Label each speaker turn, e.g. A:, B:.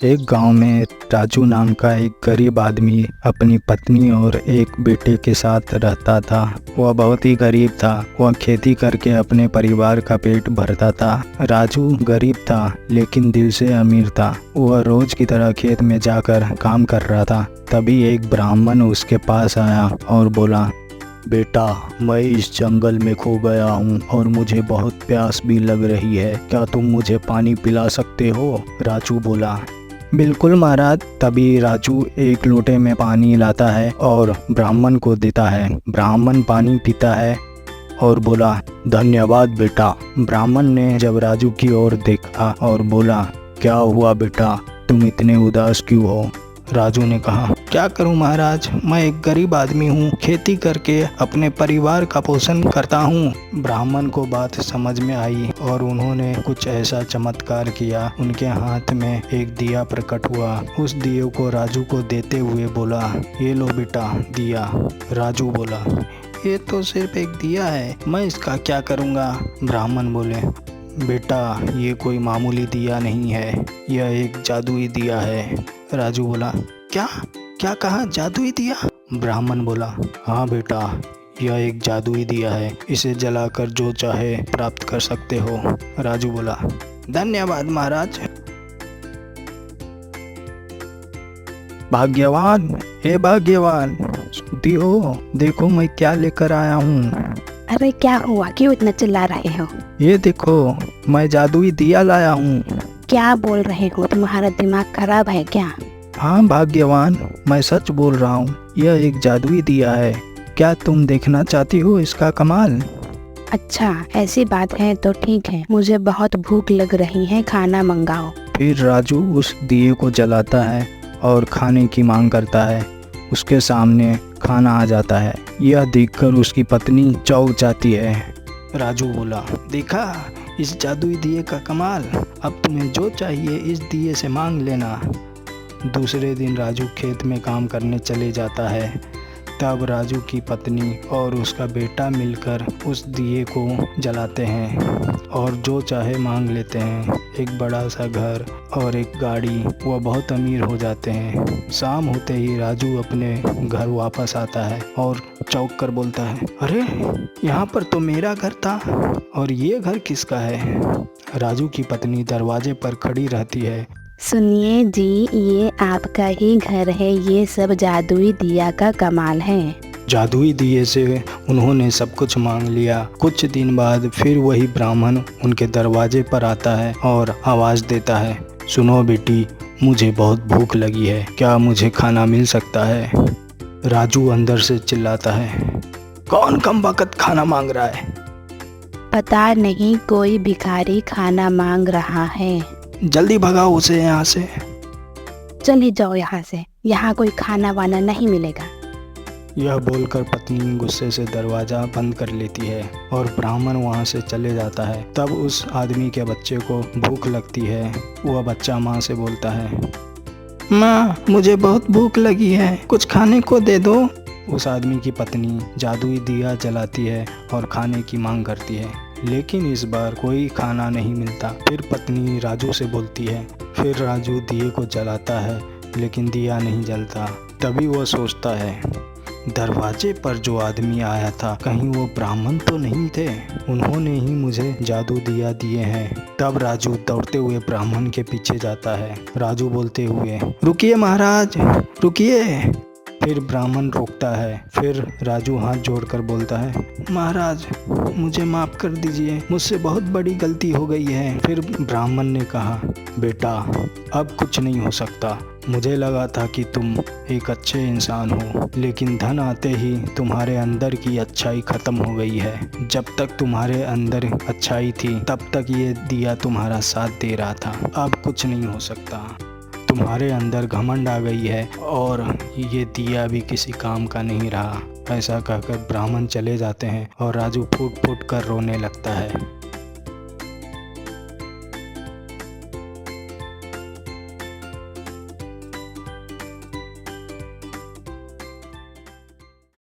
A: एक गांव में राजू नाम का एक गरीब आदमी अपनी पत्नी और एक बेटे के साथ रहता था। वह बहुत ही गरीब था। वह खेती करके अपने परिवार का पेट भरता था। राजू गरीब था लेकिन दिल से अमीर था। वह रोज की तरह खेत में जाकर काम कर रहा था। तभी एक ब्राह्मण उसके पास आया और बोला, बेटा, मैं इस जंगल में खो गया हूँ और मुझे बहुत प्यास भी लग रही है। क्या तुम मुझे पानी पिला सकते हो? राजू बोला, बिल्कुल महाराज। तभी राजू एक लोटे में पानी लाता है और ब्राह्मण को देता है। ब्राह्मण पानी पीता है और बोला, धन्यवाद बेटा। ब्राह्मण ने जब राजू की ओर देखा और बोला, क्या हुआ बेटा, तुम इतने उदास क्यों हो? राजू ने कहा, क्या करूं महाराज, मैं एक गरीब आदमी हूं, खेती करके अपने परिवार का पोषण करता हूं। ब्राह्मण को बात समझ में आई और उन्होंने कुछ ऐसा चमत्कार किया। उनके हाथ में एक दिया प्रकट हुआ। उस दिए को राजू को देते हुए बोला, ये लो बेटा दिया। राजू बोला, ये तो सिर्फ एक दिया है, मैं इसका क्या करूँगा? ब्राह्मण बोले, बेटा, ये कोई मामूली दिया नहीं है, यह एक जादुई दिया है। राजू बोला, क्या क्या कहा, जादुई दिया? ब्राह्मण बोला, हाँ बेटा, यह एक जादुई दिया है, इसे जलाकर जो चाहे प्राप्त कर सकते हो। राजू बोला, धन्यवाद महाराज। भाग्यवान, हे भाग्यवान, सुनती हो? देखो मैं क्या लेकर आया हूँ।
B: अरे क्या हुआ, क्यों इतना चिल्ला रहे हो?
A: ये देखो, मैं जादुई दिया लाया हूँ।
B: क्या बोल रहे हो, तुम्हारा दिमाग खराब है क्या?
A: हाँ भाग्यवान, मैं सच बोल रहा हूँ। यह एक जादुई दिया है। क्या तुम देखना चाहती हो इसका कमाल?
B: अच्छा, ऐसी बात है तो ठीक है, मुझे बहुत भूख लग रही है, खाना मंगाओ।
A: फिर राजू उस दिए को जलाता है और खाने की मांग करता है। उसके सामने खाना आ जाता है। यह देखकर उसकी पत्नी चौंक जाती है। राजू बोला, देखा इस जादुई दिए का कमाल, अब तुम्हें जो चाहिए इस दिए से मांग लेना। दूसरे दिन राजू खेत में काम करने चले जाता है। तब राजू की पत्नी और उसका बेटा मिलकर उस दिए को जलाते हैं और जो चाहे मांग लेते हैं, एक बड़ा सा घर और एक गाड़ी। वह बहुत अमीर हो जाते हैं। शाम होते ही राजू अपने घर वापस आता है और चौंक कर बोलता है, अरे यहाँ पर तो मेरा घर था और ये घर किसका है? राजू की पत्नी दरवाजे पर खड़ी रहती है।
B: सुनिए जी, ये आपका ही घर है, ये सब जादुई दिया का कमाल है।
A: जादुई दिए से उन्होंने सब कुछ मांग लिया। कुछ दिन बाद फिर वही ब्राह्मण उनके दरवाजे पर आता है और आवाज़ देता है, सुनो बेटी, मुझे बहुत भूख लगी है, क्या मुझे खाना मिल सकता है? राजू अंदर से चिल्लाता है, कौन कम वक्त खाना मांग रहा है?
B: पता नहीं, कोई भिखारी खाना मांग रहा है।
A: जल्दी भगाओ उसे यहाँ से।
B: चली जाओ यहाँ से, यहाँ कोई खाना वाना नहीं मिलेगा।
A: यह बोलकर पत्नी गुस्से से दरवाज़ा बंद कर लेती है और ब्राह्मण वहाँ से चले जाता है। तब उस आदमी के बच्चे को भूख लगती है। वह बच्चा माँ से बोलता है, माँ, मुझे बहुत भूख लगी है, कुछ खाने को दे दो। उस आदमी की पत्नी जादुई दिया जलाती है और खाने की मांग करती है, लेकिन इस बार कोई खाना नहीं मिलता। फिर पत्नी राजू से बोलती है। फिर राजू दिए को जलाता है लेकिन दिया नहीं जलता। तभी वह सोचता है, दरवाजे पर जो आदमी आया था, कहीं वो ब्राह्मण तो नहीं थे? उन्होंने ही मुझे जादू दिया दिए हैं। तब राजू दौड़ते हुए ब्राह्मण के पीछे जाता है। राजू बोलते हुए, रुकिए महाराज, रुकिए। फिर ब्राह्मण रोकता है। फिर राजू हाथ जोड़कर बोलता है, महाराज, मुझे माफ़ कर दीजिए, मुझसे बहुत बड़ी गलती हो गई है। फिर ब्राह्मण ने कहा, बेटा, अब कुछ नहीं हो सकता। मुझे लगा था कि तुम एक अच्छे इंसान हो, लेकिन धन आते ही तुम्हारे अंदर की अच्छाई खत्म हो गई है। जब तक तुम्हारे अंदर अच्छाई थी तब तक ये दिया तुम्हारा साथ दे रहा था। अब कुछ नहीं हो सकता। तुम्हारे अंदर घमंड आ गई है और ये दिया भी किसी काम का नहीं रहा। ऐसा कहकर ब्राह्मण चले जाते हैं और राजू फूट फूट कर रोने लगता है।